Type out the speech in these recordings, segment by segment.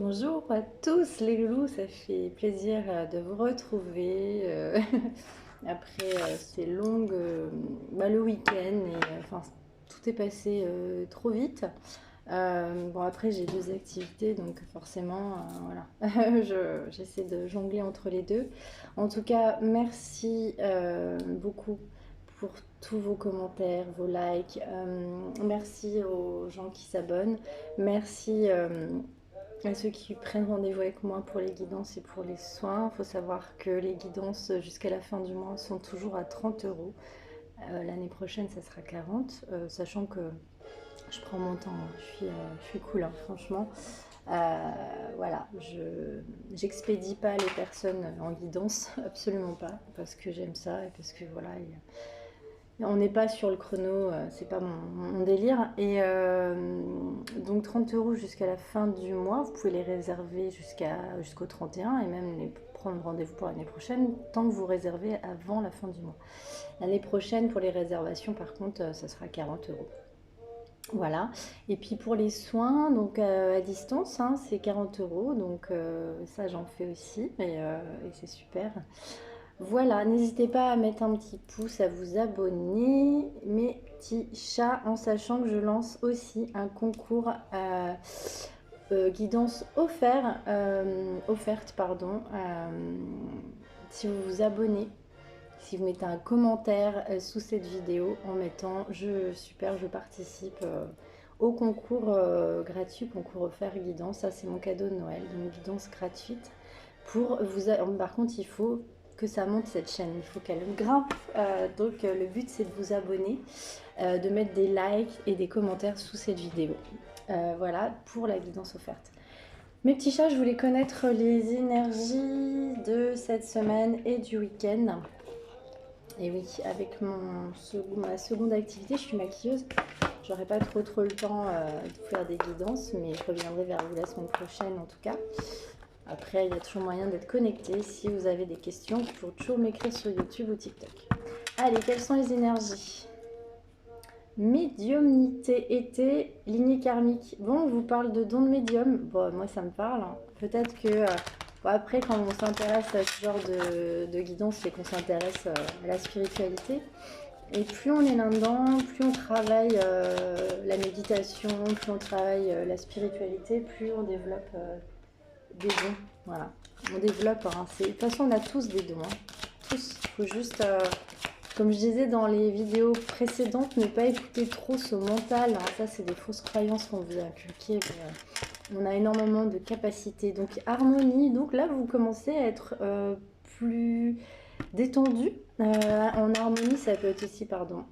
Bonjour à tous les loulous, ça fait plaisir de vous retrouver après ces longues, le week-end et enfin tout est passé trop vite. Bon après j'ai deux activités donc forcément voilà j'essaie de jongler entre les deux. En tout cas merci beaucoup pour tous vos commentaires, vos likes. Merci aux gens qui s'abonnent. Merci à ceux qui prennent rendez-vous avec moi pour les guidances et pour les soins. Il faut savoir que les guidances jusqu'à la fin du mois sont toujours à 30 euros. L'année prochaine, ça sera 40, sachant que je prends mon temps. Je suis cool, hein, franchement. Voilà, j'expédie pas les personnes en guidance, absolument pas, parce que j'aime ça et parce que voilà, on n'est pas sur le chrono, c'est pas mon délire. Et donc 30 euros jusqu'à la fin du mois, vous pouvez les réserver jusqu'au 31 et même les prendre rendez-vous pour l'année prochaine, tant que vous réservez avant la fin du mois. L'année prochaine, pour les réservations, par contre, ça sera 40 euros. Voilà. Et puis pour les soins, donc à distance, hein, c'est 40 euros. Donc ça, j'en fais aussi et c'est super. Voilà, n'hésitez pas à mettre un petit pouce, à vous abonner, mes petits chats, en sachant que je lance aussi un concours guidance offerte, pardon, si vous vous abonnez. Si vous mettez un commentaire sous cette vidéo en mettant super, je participe au concours gratuit, concours offert guidance. Ça, c'est mon cadeau de Noël, donc guidance gratuite. Par contre, il faut que ça monte cette chaîne, il faut qu'elle grimpe. Donc, le but, c'est de vous abonner, de mettre des likes et des commentaires sous cette vidéo. Voilà pour la guidance offerte. Mes petits chats, je voulais connaître les énergies de cette semaine et du week-end. Et oui, avec ma seconde activité, je suis maquilleuse. J'aurai pas trop le temps de faire des guidances, mais je reviendrai vers vous la semaine prochaine en tout cas. Après, il y a toujours moyen d'être connecté. Si vous avez des questions, vous pouvez toujours m'écrire sur YouTube ou TikTok. Allez, quelles sont les énergies? Médiumnité, été, lignée karmique. Bon, on vous parle de don de médium. Bon, moi, ça me parle, hein. Peut-être que... Bon, après, quand on s'intéresse à ce genre de guidance, c'est qu'on s'intéresse à la spiritualité. Et plus on est là-dedans, plus on travaille la méditation, plus on travaille la spiritualité, plus on développe des dons. Voilà. On développe, hein. De toute façon, on a tous des dons. Hein. Tous. Il faut juste, comme je disais dans les vidéos précédentes, ne pas écouter trop ce mental. Hein. Ça, c'est des fausses croyances qu'on vous a inculquées. On a énormément de capacités. Donc, harmonie. Donc là, vous commencez à être plus détendu. En harmonie, ça peut être aussi, pardon.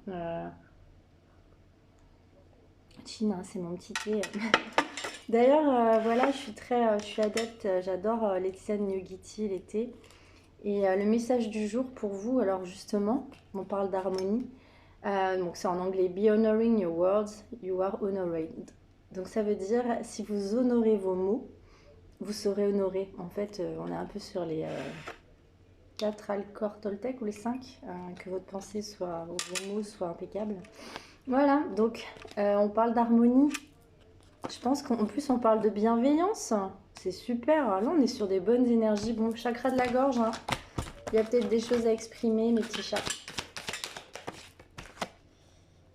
Chine, hein, c'est mon petit thé. D'ailleurs, voilà, je suis adepte. J'adore les tisanes Nyugiti l'été. Et le message du jour pour vous, alors justement, on parle d'harmonie. Donc c'est en anglais. Be honoring your words, you are honored. Donc ça veut dire, si vous honorez vos mots, vous serez honoré. En fait, on est un peu sur les 4 accords Toltec ou les 5, que votre pensée soit, vos mots soient impeccables. Voilà, donc on parle d'harmonie. Je pense qu'en plus on parle de bienveillance. C'est super. Là, on est sur des bonnes énergies. Bon, chakra de la gorge, hein. Il y a peut-être des choses à exprimer, mes petits chats.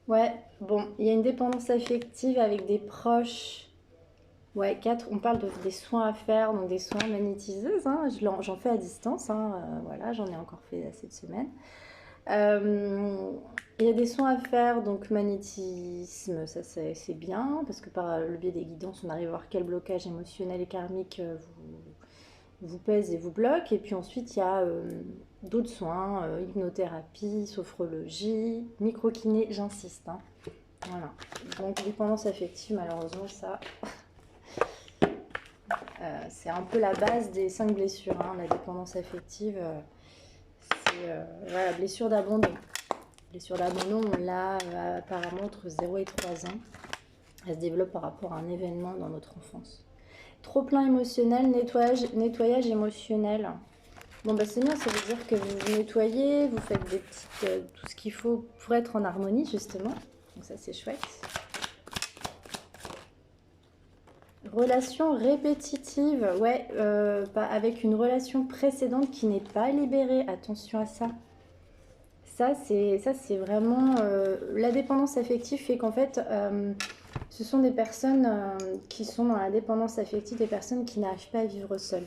Ouais, bon, il y a une dépendance affective avec des proches. Ouais, 4, on parle des soins à faire, donc des soins magnétiseuses. Hein. J'en fais à distance, hein. Voilà, j'en ai encore fait cette semaine. Il y a des soins à faire, donc magnétisme, ça c'est bien, parce que par le biais des guidances, on arrive à voir quel blocage émotionnel et karmique vous pèse et vous bloque. Et puis ensuite, il y a d'autres soins, hypnothérapie, sophrologie, microkiné, j'insiste. Hein. Voilà. Donc, dépendance affective, malheureusement, ça, c'est un peu la base des 5 blessures. Hein. La dépendance affective, c'est voilà, blessure d'abandon. Blessure d'abandon, on l'a apparemment entre 0 et 3 ans. Elle se développe par rapport à un événement dans notre enfance. Trop plein émotionnel, nettoyage émotionnel. Bon bah c'est bien, ça veut dire que vous vous nettoyez, vous faites des petites, tout ce qu'il faut pour être en harmonie justement. Donc ça c'est chouette. Relation répétitive, ouais, avec une relation précédente qui n'est pas libérée. Attention à ça. Ça, c'est vraiment la dépendance affective fait qu'en fait, ce sont des personnes qui sont dans la dépendance affective, des personnes qui n'arrivent pas à vivre seules.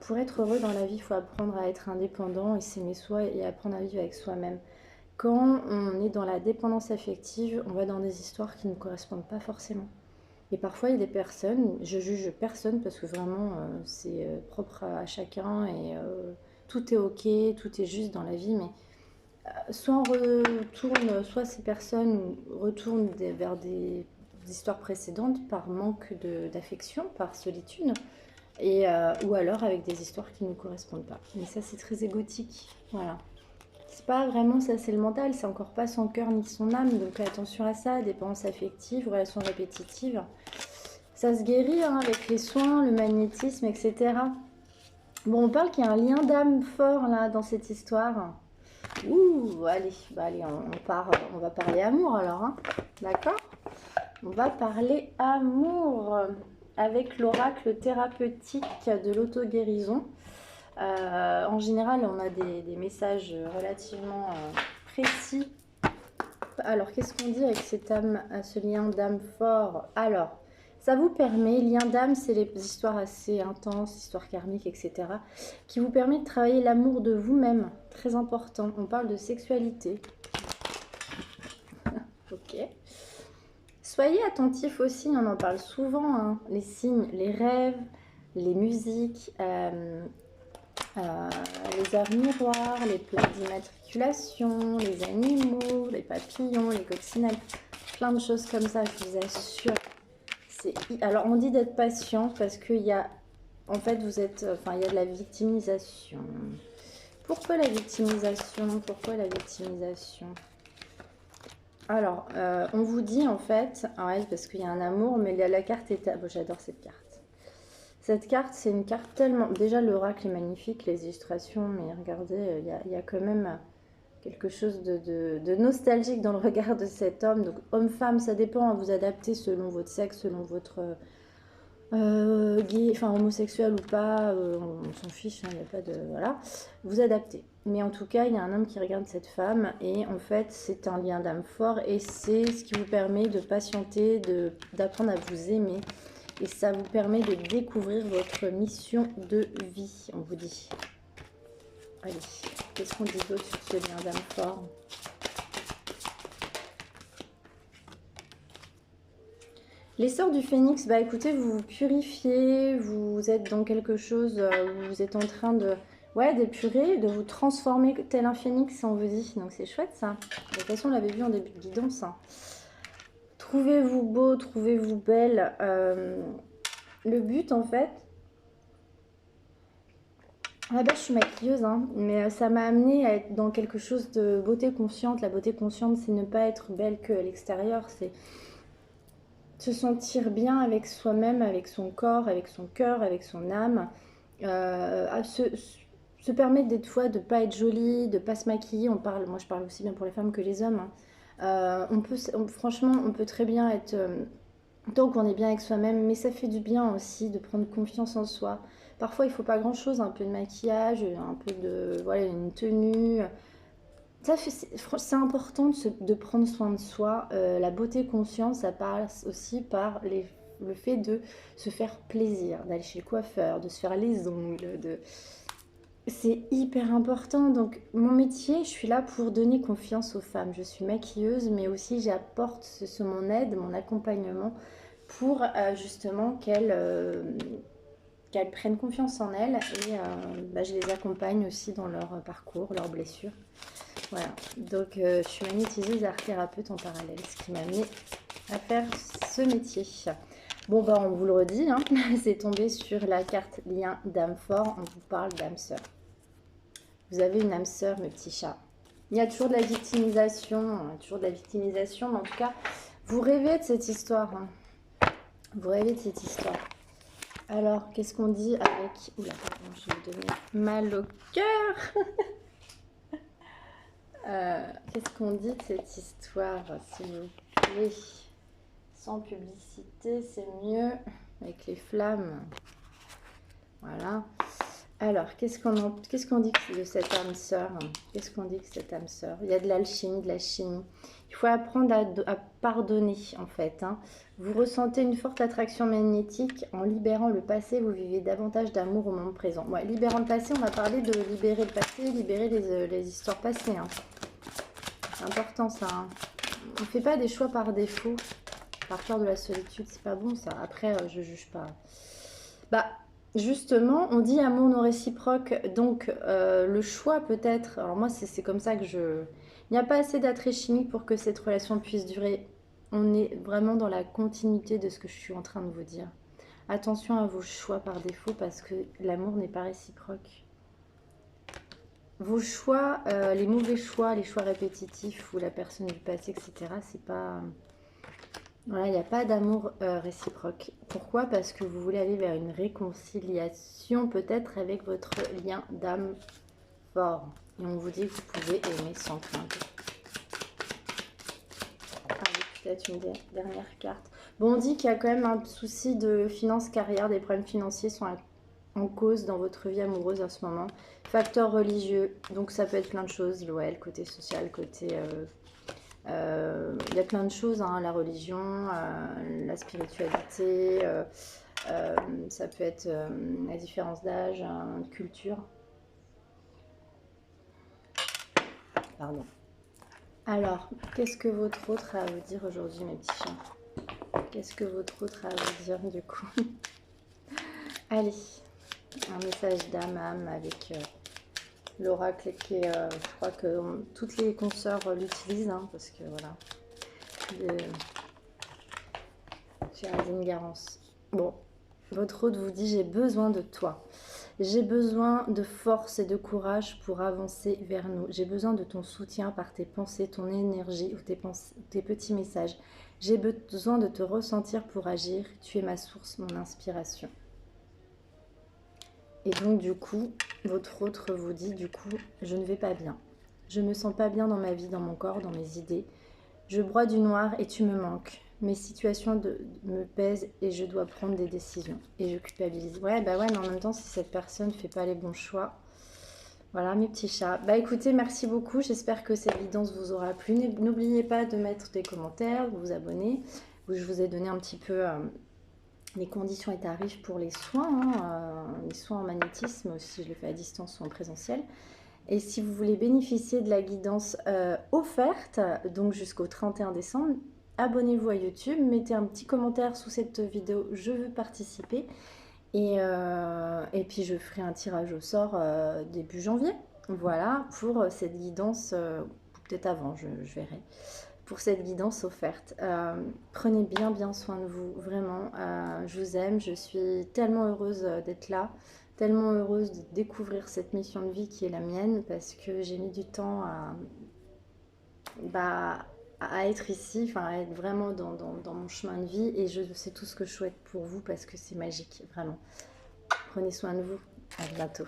Pour être heureux dans la vie, il faut apprendre à être indépendant et s'aimer soi et apprendre à vivre avec soi-même. Quand on est dans la dépendance affective, on va dans des histoires qui ne correspondent pas forcément. Et parfois, il y a des personnes, je juge personne parce que vraiment, c'est propre à chacun et tout est ok, tout est juste dans la vie, mais soit on retourne, soit ces personnes retournent vers des histoires précédentes par manque d'affection, par solitude, ou alors avec des histoires qui ne nous correspondent pas. Mais ça, c'est très égotique. Voilà. C'est pas vraiment ça, c'est le mental, c'est encore pas son cœur ni son âme. Donc attention à ça, dépendance affective, relations répétitives. Ça se guérit hein, avec les soins, le magnétisme, etc. Bon, on parle qu'il y a un lien d'âme fort là dans cette histoire. Ouh, allez, allez, on va parler amour alors, hein. D'accord? On va parler amour avec l'oracle thérapeutique de l'auto-guérison. En général, on a des messages relativement précis. Alors, qu'est-ce qu'on dit avec ce lien d'âme fort? Alors, ça vous permet, lien d'âme, c'est les histoires assez intenses, histoires karmiques, etc., qui vous permet de travailler l'amour de vous-même, très important. On parle de sexualité. Ok. Soyez attentifs aussi, on en parle souvent, hein, les signes, les rêves, les musiques, les heures miroirs, les plaques d'immatriculation, les animaux, les papillons, les coccinelles, plein de choses comme ça, je vous assure. Alors on dit d'être patient parce qu'il y a, en fait vous êtes, enfin il y a de la victimisation. Pourquoi la victimisation? Pourquoi la victimisation? Alors, on vous dit en fait, ouais, parce qu'il y a un amour, mais la carte est... Bon, j'adore cette carte. Cette carte, c'est une carte tellement... Déjà, l'oracle est magnifique, les illustrations, mais regardez, il y a quand même quelque chose de nostalgique dans le regard de cet homme. Donc, homme-femme, ça dépend, hein, vous adaptez selon votre sexe, selon votre gay, enfin homosexuel ou pas, on s'en fiche, il n'y a pas de... Voilà, vous adaptez. Mais en tout cas, il y a un homme qui regarde cette femme et en fait, c'est un lien d'âme fort et c'est ce qui vous permet de patienter, d'apprendre à vous aimer. Et ça vous permet de découvrir votre mission de vie, on vous dit. Allez, qu'est-ce qu'on dit d'autre sur ce lien d'âme fort? Les sorts du phénix, bah écoutez, vous vous purifiez, vous êtes dans quelque chose où vous êtes en train de, ouais, d'épurer, de vous transformer tel un phénix, on vous dit. Donc c'est chouette ça. De toute façon, on l'avait vu en début de guidance, hein. Trouvez-vous beau, trouvez-vous belle. Le but en fait, à la base je suis maquilleuse, hein, mais ça m'a amené à être dans quelque chose de beauté consciente. La beauté consciente, c'est ne pas être belle que à l'extérieur, c'est se sentir bien avec soi-même, avec son corps, avec son cœur, avec son âme, se permettre des fois de ne pas être jolie, de ne pas se maquiller. Moi je parle aussi bien pour les femmes que les hommes, hein. Franchement, on peut très bien être, tant qu'on est bien avec soi-même, mais ça fait du bien aussi de prendre confiance en soi. Parfois il faut pas grand-chose, un peu de maquillage, un peu de, voilà, une tenue. C'est important de prendre soin de soi. La beauté consciente, ça passe aussi par le fait de se faire plaisir, d'aller chez le coiffeur, de se faire les ongles. C'est hyper important. Donc, mon métier, je suis là pour donner confiance aux femmes. Je suis maquilleuse, mais aussi j'apporte mon aide, mon accompagnement pour justement qu'elles prennent confiance en elles. Et je les accompagne aussi dans leur parcours, leurs blessures. Voilà, donc je suis magnétiseuse art thérapeute en parallèle, ce qui m'a amené à faire ce métier. Bon, bah on vous le redit, hein, c'est tombé sur la carte lien d'âme fort, on vous parle d'âme sœur. Vous avez une âme sœur, mes petits chats. Il y a toujours de la victimisation, mais en tout cas, vous rêvez de cette histoire. Hein. Vous rêvez de cette histoire. Alors, qu'est-ce qu'on dit avec... Oula, pardon, je vais donner mal au cœur. Qu'est-ce qu'on dit de cette histoire, s'il vous plaît? Sans publicité, c'est mieux. avec les flammes. Voilà. Alors, qu'est-ce qu'on dit de cette âme sœur? Qu'est-ce qu'on dit de cette âme sœur? Il y a de l'alchimie, de la chimie. Il faut apprendre à pardonner, en fait. Hein. Vous ressentez une forte attraction magnétique. En libérant le passé, vous vivez davantage d'amour au moment présent. Ouais, libérant le passé, on va parler de libérer le passé, libérer les histoires passées. Hein. C'est important, ça. Hein. On ne fait pas des choix par défaut, par peur de la solitude. C'est pas bon, ça. Après, je juge pas. Bah... Justement, on dit amour non réciproque, donc le choix peut-être, alors moi c'est comme ça que je... Il n'y a pas assez d'attrait chimique pour que cette relation puisse durer. On est vraiment dans la continuité de ce que je suis en train de vous dire. Attention à vos choix par défaut parce que l'amour n'est pas réciproque. Vos choix, les mauvais choix, les choix répétitifs ou la personne du passé, etc., c'est pas... Voilà, il n'y a pas d'amour réciproque. Pourquoi? Parce que vous voulez aller vers une réconciliation peut-être avec votre lien d'âme fort. Et on vous dit que vous pouvez aimer sans crainte. Allez, peut-être une dernière carte. Bon, on dit qu'il y a quand même un souci de finance, carrière, des problèmes financiers sont en cause dans votre vie amoureuse en ce moment. Facteur religieux, donc ça peut être plein de choses. Ouais, le côté social, côté... il y a plein de choses, hein, la religion, la spiritualité, ça peut être la différence d'âge, de culture. Pardon. Alors, qu'est-ce que votre autre a à vous dire aujourd'hui, mes petits chiens? Qu'est-ce que votre autre a à vous dire, du coup? Allez, un message d'âme à âme avec... l'oracle qui est, je crois que toutes les consoeurs l'utilisent, hein, parce que voilà, Géraldine Garance. Bon, votre hôte vous dit, j'ai besoin de toi. J'ai besoin de force et de courage pour avancer vers nous. J'ai besoin de ton soutien par tes pensées, ton énergie ou tes petits messages. J'ai besoin de te ressentir pour agir. Tu es ma source, mon inspiration. Et donc du coup, votre autre vous dit, du coup, je ne vais pas bien. Je ne me sens pas bien dans ma vie, dans mon corps, dans mes idées. Je broie du noir et tu me manques. Mes situations me pèsent et je dois prendre des décisions. Et je culpabilise. Ouais, bah ouais, mais en même temps, si cette personne ne fait pas les bons choix. Voilà, mes petits chats. Bah écoutez, merci beaucoup. J'espère que cette guidance vous aura plu. N'oubliez pas de mettre des commentaires, de vous abonner. Où je vous ai donné un petit peu... les conditions et tarifs pour les soins, hein, les soins en magnétisme, si je le fais à distance ou en présentiel. Et si vous voulez bénéficier de la guidance offerte, donc jusqu'au 31 décembre, abonnez-vous à YouTube, mettez un petit commentaire sous cette vidéo, je veux participer. Et puis je ferai un tirage au sort début janvier, voilà, pour cette guidance, peut-être avant, je verrai. Pour cette guidance offerte. Prenez bien soin de vous, vraiment. Je vous aime, je suis tellement heureuse d'être là, tellement heureuse de découvrir cette mission de vie qui est la mienne, parce que j'ai mis du temps à être ici, enfin à être vraiment dans mon chemin de vie, et je sais tout ce que je souhaite pour vous, parce que c'est magique, vraiment. Prenez soin de vous, à bientôt.